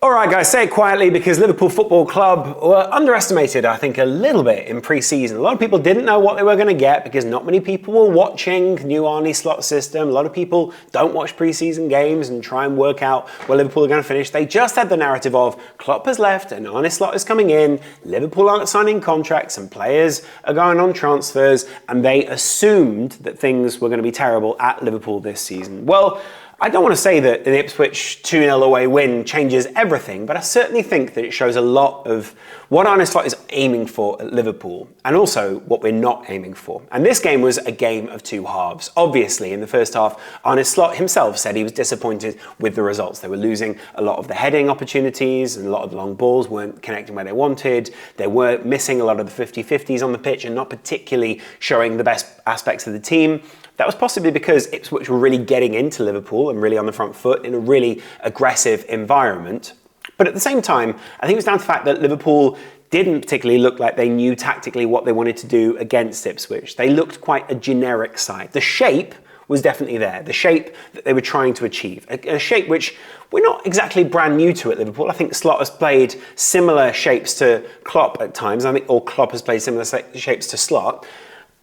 All right, guys, say it quietly because Liverpool Football Club were underestimated, I think, a little bit in pre-season. A lot of people didn't know what they were going to get because not many people were watching new Arnie Slot system. A lot of people don't watch pre-season games and try and work out where Liverpool are going to finish. They just had the narrative of Klopp has left and Arnie Slot is coming in, Liverpool aren't signing contracts and players are going on transfers, and they assumed that things were going to be terrible at Liverpool this season. Well, I don't want to say that the Ipswich 2-0 away win changes everything, but I certainly think that it shows a lot of what Arne Slot is aiming for at Liverpool, and also what we're not aiming for. And this game was a game of two halves. Obviously, in the first half, Arne Slot himself said he was disappointed with the results. They were losing a lot of the heading opportunities, and a lot of the long balls weren't connecting where they wanted. They were missing a lot of the 50-50s on the pitch and not particularly showing the best aspects of the team. That was possibly because Ipswich were really getting into Liverpool and really on the front foot in a really aggressive environment. But at the same time, I think it was down to the fact that Liverpool didn't particularly look like they knew tactically what they wanted to do against Ipswich. They looked quite a generic side. The shape was definitely there, the shape that they were trying to achieve. A shape which we're not exactly brand new to at Liverpool. I think Slot has played similar shapes to Klopp at times, or Klopp has played similar shapes to Slot.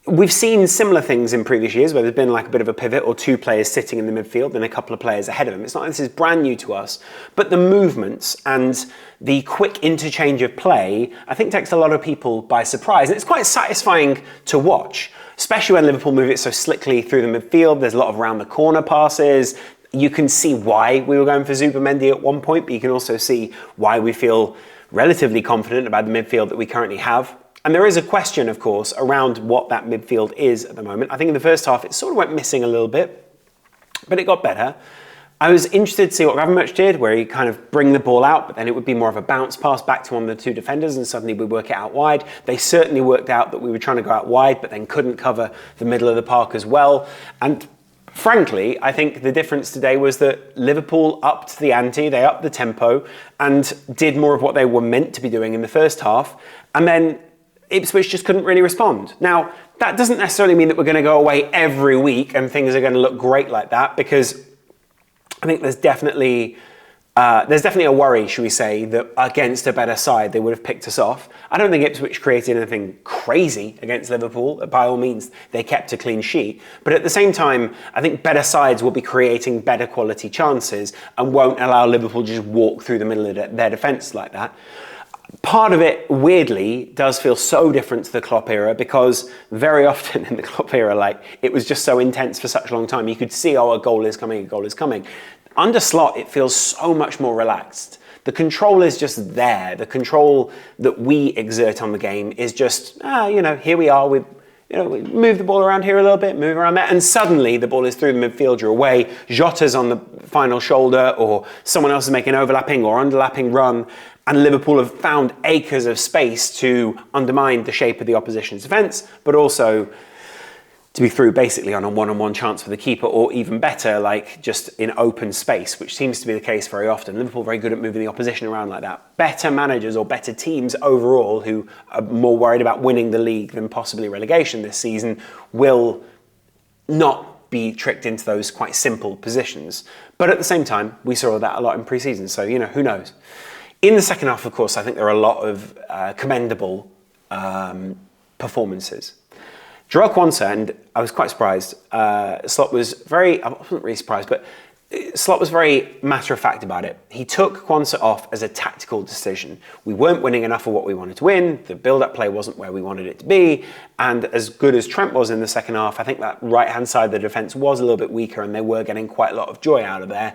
We've seen similar things in previous years where there's been like a bit of a pivot or two players sitting in the midfield and a couple of players ahead of them. It's not like this is brand new to us, but the movements and the quick interchange of play, I think takes a lot of people by surprise. And it's quite satisfying to watch, especially when Liverpool move it so slickly through the midfield. There's a lot of round the corner passes. You can see why we were going for Zubimendi at one point, but you can also see why we feel relatively confident about the midfield that we currently have. And there is a question, of course, around what that midfield is at the moment. I think in the first half, it sort of went missing a little bit, but it got better. I was interested to see what Gravenberch did, where he kind of bring the ball out, but then it would be more of a bounce pass back to one of the two defenders, and suddenly we work it out wide. They certainly worked out that we were trying to go out wide, but then couldn't cover the middle of the park as well. And frankly, I think the difference today was that Liverpool upped the ante, they upped the tempo, and did more of what they were meant to be doing in the first half. And then Ipswich just couldn't really respond. Now, that doesn't necessarily mean that we're going to go away every week and things are going to look great like that, because I think there's definitely a worry, should we say, that against a better side they would have picked us off. I don't think Ipswich created anything crazy against Liverpool. By all means, they kept a clean sheet. But at the same time, I think better sides will be creating better quality chances and won't allow Liverpool to just walk through the middle of their defence like that. Part of it, weirdly, does feel so different to the Klopp era, because very often in the Klopp era, it was just so intense for such a long time. You could see, oh, a goal is coming, a goal is coming. Under Slot, it feels so much more relaxed. The control is just there. The control that we exert on the game is just, here we are. We move the ball around here a little bit, move around there, and suddenly the ball is through the midfield, you're away. Jota's on the final shoulder, or someone else is making an overlapping or underlapping run, and Liverpool have found acres of space to undermine the shape of the opposition's defence, but also to be through basically on a one-on-one chance for the keeper, or even better, just in open space, which seems to be the case very often. Liverpool are very good at moving the opposition around like that. Better managers or better teams overall, who are more worried about winning the league than possibly relegation this season, will not be tricked into those quite simple positions. But at the same time, we saw that a lot in pre-season, so who knows. In the second half, of course, I think there are a lot of commendable performances. Jarell Quansah, and I was quite surprised, Slot was I wasn't really surprised, but Slot was very matter-of-fact about it. He took Quansah off as a tactical decision. We weren't winning enough of what we wanted to win, the build-up play wasn't where we wanted it to be, and as good as Trent was in the second half, I think that right-hand side of the defence was a little bit weaker, and they were getting quite a lot of joy out of there.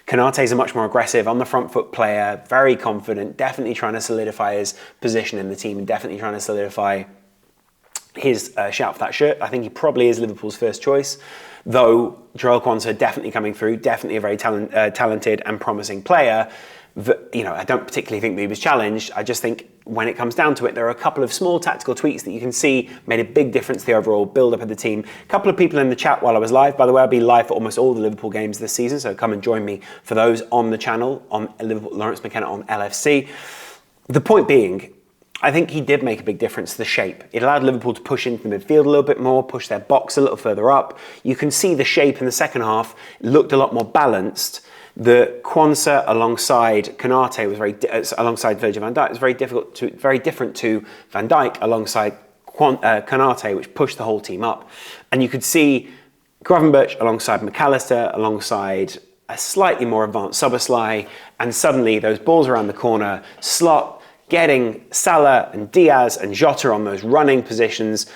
Konate's a much more aggressive, on the front foot player, very confident, definitely trying to solidify his position in the team and definitely trying to solidify his shout for that shirt. I think he probably is Liverpool's first choice, though Jarell Quansah definitely coming through, definitely a very talented and promising player. I don't particularly think that he was challenged. I just think when it comes down to it, there are a couple of small tactical tweaks that you can see made a big difference to the overall build-up of the team. A couple of people in the chat while I was live. By the way, I'll be live for almost all the Liverpool games this season, so come and join me for those on the channel, on Liverpool, Laurence McKenna on LFC. The point being, I think he did make a big difference to the shape. It allowed Liverpool to push into the midfield a little bit more, push their box a little further up. You can see the shape in the second half looked a lot more balanced. The Quansah alongside Konate was alongside Virgil van Dijk was very different to Van Dijk alongside Konate, which pushed the whole team up. And you could see Gravenberch alongside McAllister, alongside a slightly more advanced Szoboszlai, and suddenly those balls around the corner, Slot getting Salah and Diaz and Jota on those running positions,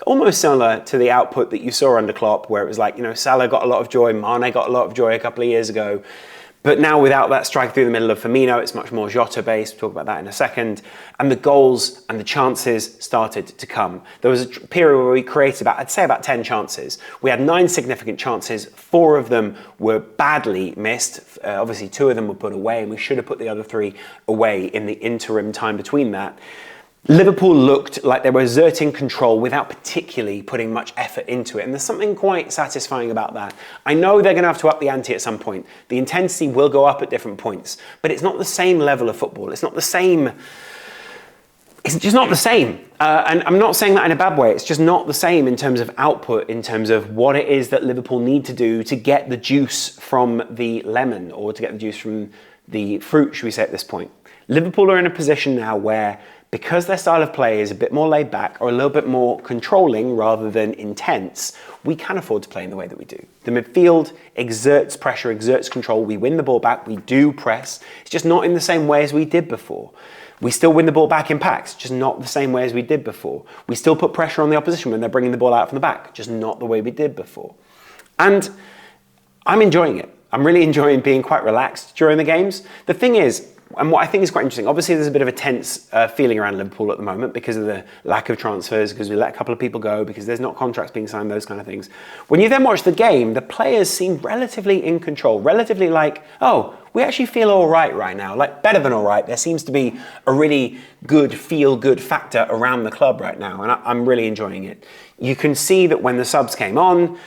almost similar to the output that you saw under Klopp, where it was like, Salah got a lot of joy, Mane got a lot of joy a couple of years ago. But now without that strike through the middle of Firmino, it's much more Jota-based. We'll talk about that in a second. And the goals and the chances started to come. There was a period where we created about 10 chances. We had 9 significant chances. 4 of them were badly missed. Obviously, 2 of them were put away, and we should have put the other 3 away in the interim time between that. Liverpool looked like they were exerting control without particularly putting much effort into it. And there's something quite satisfying about that. I know they're going to have to up the ante at some point. The intensity will go up at different points. But it's not the same level of football. It's not the same. It's just not the same. And I'm not saying that in a bad way. It's just not the same in terms of output, in terms of what it is that Liverpool need to do to get the juice from the lemon, or to get the juice from the fruit, should we say, at this point. Liverpool are in a position now where, because their style of play is a bit more laid back or a little bit more controlling rather than intense, we can afford to play in the way that we do. The midfield exerts pressure, exerts control. We win the ball back. We do press. It's just not in the same way as we did before. We still win the ball back in packs, just not the same way as we did before. We still put pressure on the opposition when they're bringing the ball out from the back, just not the way we did before. And I'm enjoying it. I'm really enjoying being quite relaxed during the games. The thing is, and what I think is quite interesting, obviously there's a bit of a tense feeling around Liverpool at the moment because of the lack of transfers, because we let a couple of people go, because there's not contracts being signed, those kind of things. When you then watch the game, the players seem relatively in control, relatively like, oh, we actually feel all right now, like better than all right. There seems to be a really good feel-good factor around the club right now, and I'm really enjoying it. You can see that when the subs came on,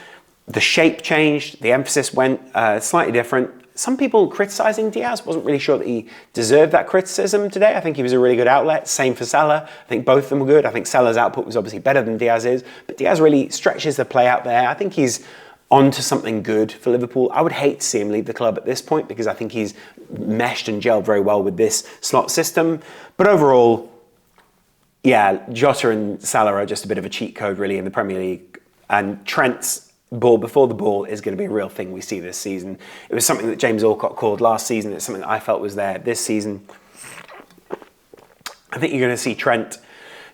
the shape changed, the emphasis went slightly different. Some people criticising Diaz, wasn't really sure that he deserved that criticism today. I think he was a really good outlet. Same for Salah. I think both of them were good. I think Salah's output was obviously better than Diaz's, but Diaz really stretches the play out there. I think he's onto something good for Liverpool. I would hate to see him leave the club at this point because I think he's meshed and gelled very well with this slot system. But overall, yeah, Jota and Salah are just a bit of a cheat code really in the Premier League. And Trent's ball before the ball is going to be a real thing we see this season. It was something that James Alcott called last season. It's something that I felt was there this season. I think you're going to see Trent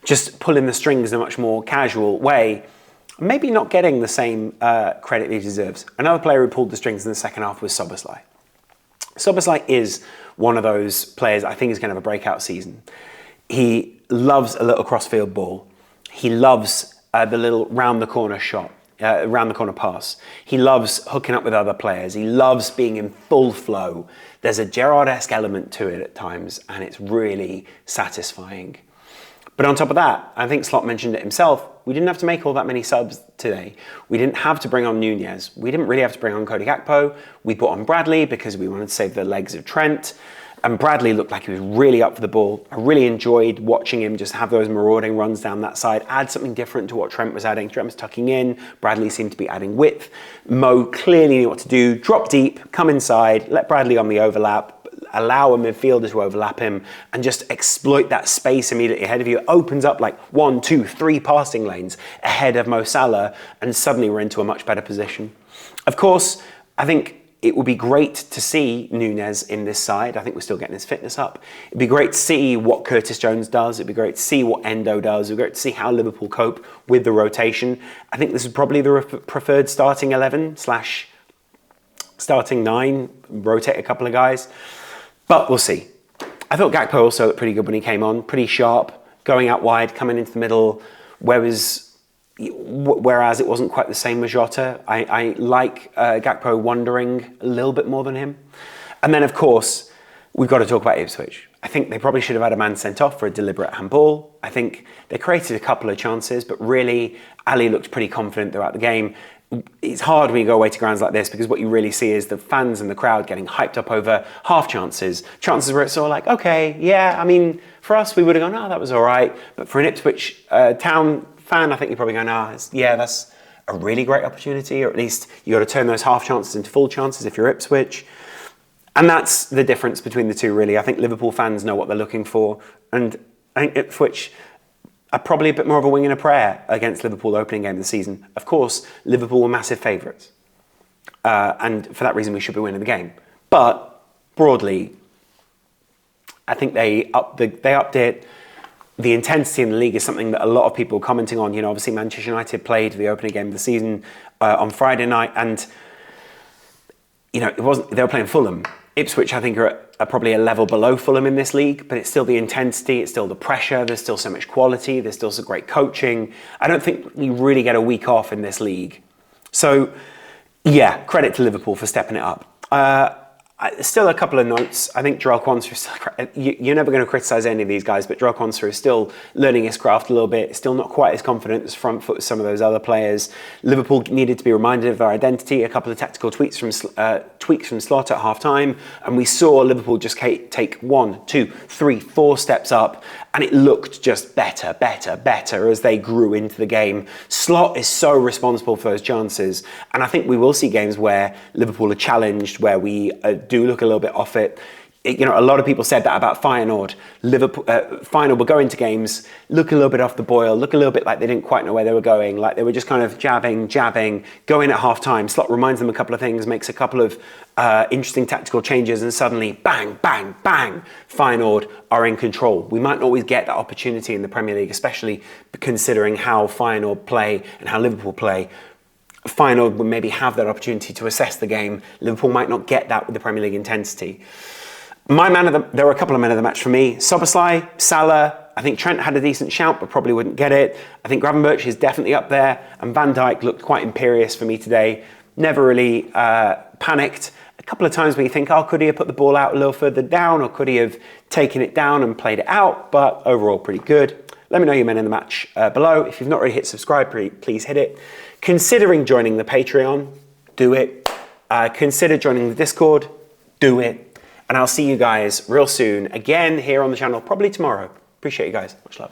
just pulling the strings in a much more casual way, maybe not getting the same credit he deserves. Another player who pulled the strings in the second half was Szoboszlai. Szoboszlai is one of those players I think is going to have a breakout season. He loves a little cross-field ball. He loves the little round-the-corner shot. Around the corner pass. He loves hooking up with other players. He loves being in full flow. There's a Gerrard-esque element to it at times, and it's really satisfying. But on top of that, I think Slot mentioned it himself, we didn't have to make all that many subs today. We didn't have to bring on Nunez. We didn't really have to bring on Cody Gakpo. We put on Bradley because we wanted to save the legs of Trent. And Bradley looked like he was really up for the ball. I really enjoyed watching him just have those marauding runs down that side, add something different to what Trent was adding. Trent was tucking in, Bradley seemed to be adding width. Mo clearly knew what to do, drop deep, come inside, let Bradley on the overlap, allow a midfielder to overlap him, and just exploit that space immediately ahead of you. It opens up like 1, 2, 3 passing lanes ahead of Mo Salah, and suddenly we're into a much better position. Of course, I think it would be great to see Nunez in this side. I think we're still getting his fitness up. It'd be great to see what Curtis Jones does. It'd be great to see what Endo does. It'd be great to see how Liverpool cope with the rotation. I think this is probably the preferred starting 11 / starting 9, rotate a couple of guys. But we'll see. I thought Gakpo also looked pretty good when he came on, pretty sharp, going out wide, coming into the middle, whereas it wasn't quite the same with Jota. I like Gakpo wandering a little bit more than him. And then, of course, we've got to talk about Ipswich. I think they probably should have had a man sent off for a deliberate handball. I think they created a couple of chances, but really, Ali looked pretty confident throughout the game. It's hard when you go away to grounds like this because what you really see is the fans and the crowd getting hyped up over half chances. Chances where it's sort of like, okay, yeah, I mean, for us, we would have gone, oh, that was all right. But for an Ipswich town fan, I think you're probably going, yeah, that's a really great opportunity, or at least you got to turn those half chances into full chances if you're Ipswich. And that's the difference between the two, really. I think Liverpool fans know what they're looking for, and I think Ipswich are probably a bit more of a wing and a prayer against Liverpool opening game of the season. Of course, Liverpool were massive favourites, and for that reason we should be winning the game. But broadly, I think they upped it. The intensity in the league is something that a lot of people are commenting on. You know, obviously Manchester United played the opening game of the season on Friday night, and you know, they were playing Fulham. Ipswich, I think, are probably a level below Fulham in this league, but it's still the intensity, it's still the pressure, there's still so much quality, there's still some great coaching. I don't think you really get a week off in this league. So, yeah, credit to Liverpool for stepping it up. Still a couple of notes. I think Jarell Quansah, you're never going to criticise any of these guys, but Jarell Quansah is still learning his craft a little bit, still not quite as confident as front foot as some of those other players. Liverpool needed to be reminded of their identity, a couple of tactical tweaks from Slot at half-time, and we saw Liverpool just take 1, 2, 3, 4 steps up, and it looked just better as they grew into the game. Slot is so responsible for those chances, and I think we will see games where Liverpool are challenged, where we do look a little bit off it. You know, a lot of people said that about Feyenoord. Feyenoord will go into games, look a little bit off the boil, look a little bit like they didn't quite know where they were going, like they were just kind of jabbing, go in at half-time. Slot reminds them a couple of things, makes a couple of interesting tactical changes, and suddenly, bang, bang, bang, Feyenoord are in control. We might not always get that opportunity in the Premier League, especially considering how Feyenoord play and how Liverpool play. Feyenoord would maybe have that opportunity to assess the game. Liverpool might not get that with the Premier League intensity. There were a couple of men of the match for me. Szoboszlai, Salah. I think Trent had a decent shout, but probably wouldn't get it. I think Gravenberch is definitely up there. And Van Dijk looked quite imperious for me today. Never really panicked. A couple of times when you think, oh, could he have put the ball out a little further down, or could he have taken it down and played it out? But overall, pretty good. Let me know your men in the match below. If you've not already hit subscribe, please hit it. Considering joining the Patreon, do it. Consider joining the Discord, do it. And I'll see you guys real soon, again here on the channel, probably tomorrow. Appreciate you guys. Much love.